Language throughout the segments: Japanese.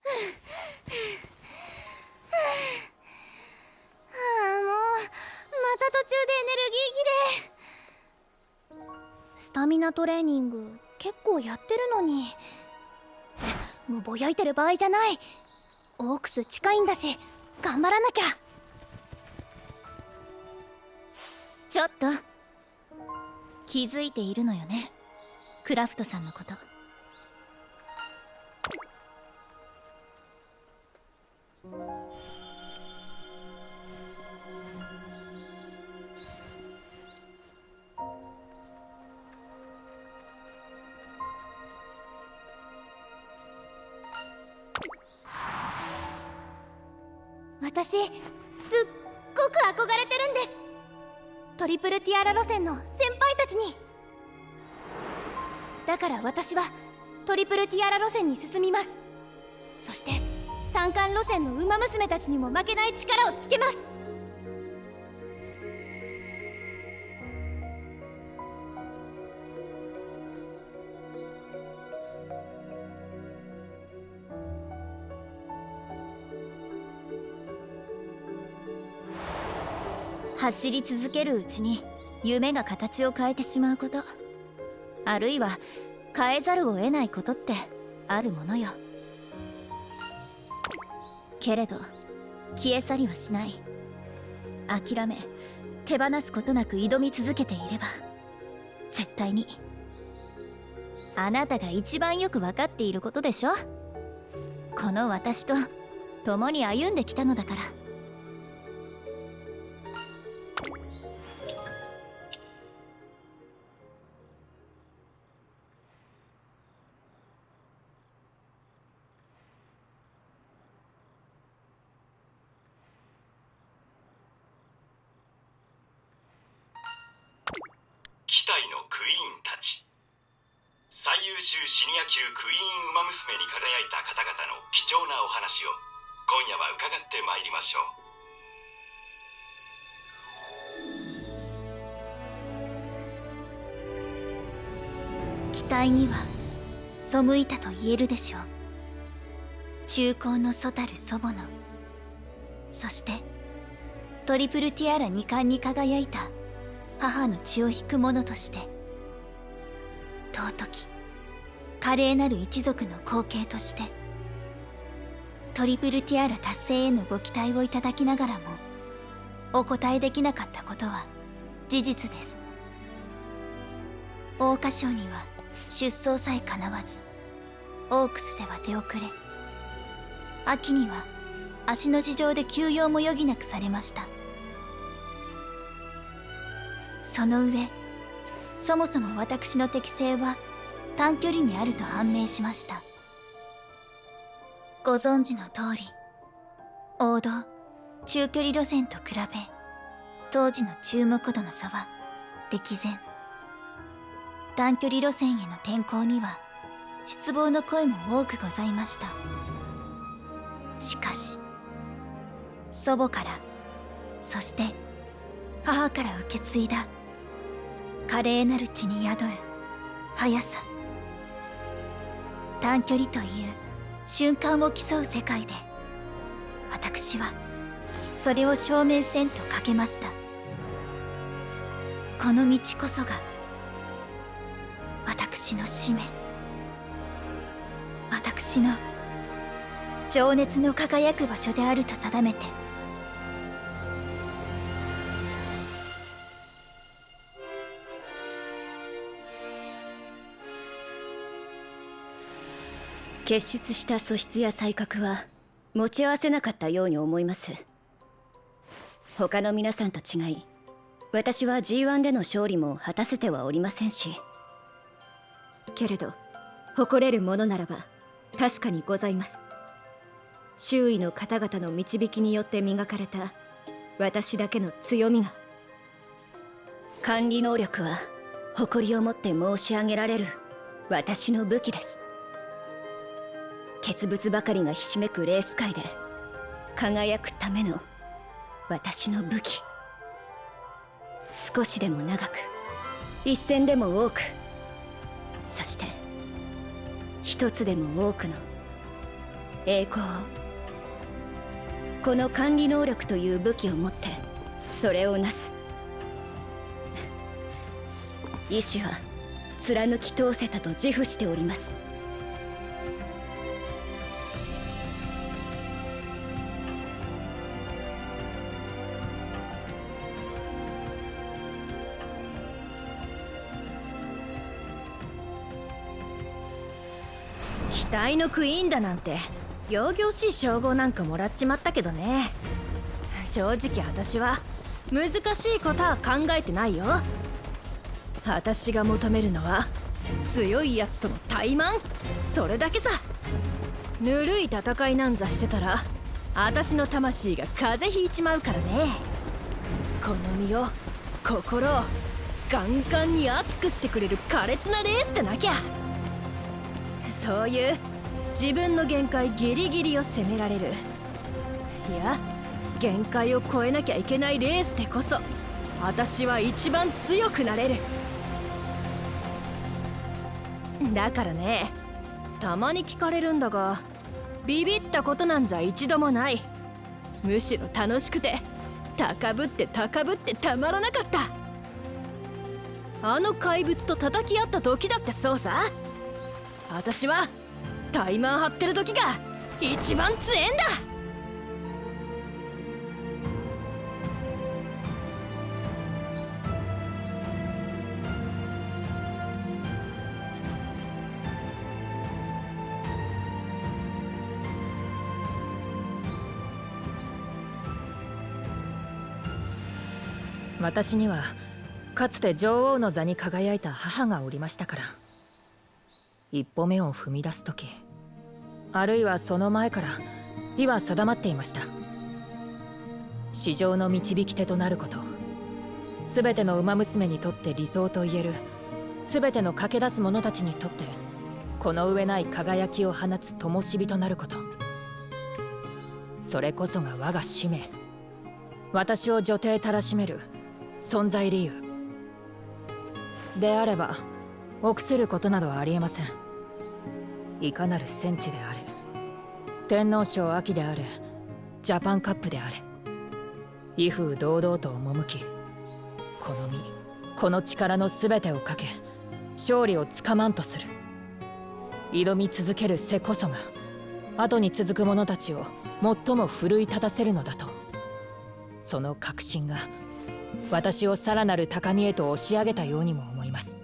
もうまた途中でエネルギー切れ。スタミナトレーニング結構やってるのに、もうぼやいてる場合じゃない。オークス近いんだし頑張らなきゃ。ちょっと気づいているのよね、クラフトさんのこと。私すっごく憧れてるんです、トリプルティアラ路線の先輩たちに。だから私はトリプルティアラ路線に進みます。そして三冠路線の馬娘たちにも負けない力をつけます。走り続けるうちに夢が形を変えてしまうこと、あるいは変えざるを得ないことってあるものよ。けれど消え去りはしない。諦め手放すことなく挑み続けていれば、絶対に。あなたが一番よく分かっていることでしょ。この私と共に歩んできたのだから。期待のクイーンたち、最優秀シニア級クイーン馬娘に輝いた方々の貴重なお話を今夜は伺ってまいりましょう。期待には背いたと言えるでしょう。中高の祖たる祖母の、そしてトリプルティアラ2冠に輝いた母の血を引く者として、尊き華麗なる一族の後継として、トリプルティアラ達成へのご期待をいただきながらもお答えできなかったことは事実です。桜花賞には出走さえかなわず、オークスでは出遅れ、秋には足の事情で休養も余儀なくされました。その上、そもそも私の適性は短距離にあると判明しました。ご存知の通り、王道中距離路線と比べ、当時の注目度の差は歴然。短距離路線への転向には失望の声も多くございました。しかし祖母から、そして母から受け継いだ華麗なる血に宿る速さ、短距離という瞬間を競う世界で、私はそれを証明せんとかけました。この道こそが私の使命、私の情熱の輝く場所であると定めて。結出した素質や才覚は持ち合わせなかったように思います。他の皆さんと違い、私は G1 での勝利も果たせてはおりませんし、けれど誇れるものならば確かにございます。周囲の方々の導きによって磨かれた私だけの強みが。管理能力は誇りを持って申し上げられる私の武器です。傑物ばかりがひしめくレース界で輝くための私の武器。少しでも長く、一戦でも多く、そして一つでも多くの栄光を。この管理能力という武器を持ってそれをなす。意志は貫き通せたと自負しております。期待のクイーンだなんて仰々しい称号なんかもらっちまったけどね。正直私は難しいことは考えてないよ。私が求めるのは強いやつとの対マン、それだけさ。ぬるい戦いなんざしてたら私の魂が風邪ひいちまうからね。この身を心をガンガンに熱くしてくれる苛烈なレースでなきゃ。そういう自分の限界ギリギリを攻められる、いや限界を超えなきゃいけないレースでこそ私は一番強くなれる。だからね、たまに聞かれるんだがビビったことなんざ一度もない。むしろ楽しくて高ぶって高ぶってたまらなかった。あの怪物と叩き合った時だってそうさ。私はタイマン張ってる時が一番強えんだ。私にはかつて女王の座に輝いた母がおりましたから、一歩目を踏み出す時、あるいはその前から意は定まっていました。至上の導き手となること、全ての馬娘にとって理想と言える、全ての駆け出す者たちにとってこの上ない輝きを放つ灯火となること、それこそが我が使命、私を女帝たらしめる存在理由であれば臆することなどはありえません。いかなる戦地であれ、天皇賞秋であれ、ジャパンカップであれ、威風堂々と赴き、この身この力の全てをかけ勝利をつかまんとする。挑み続ける背こそが後に続く者たちを最も奮い立たせるのだと、その確信が私をさらなる高みへと押し上げたようにも思います。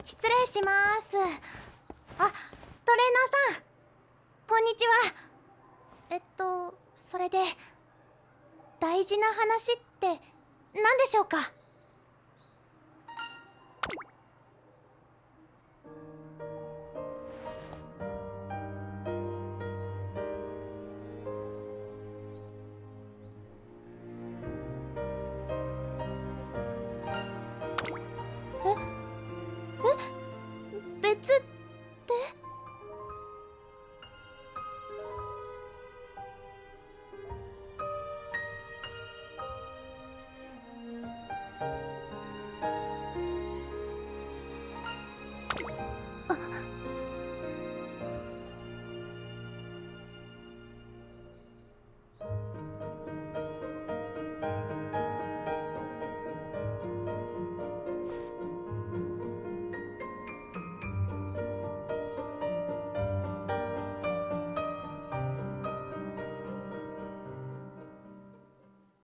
失礼します。あ、トレーナーさん、こんにちは。それで大事な話って何でしょうか？別って？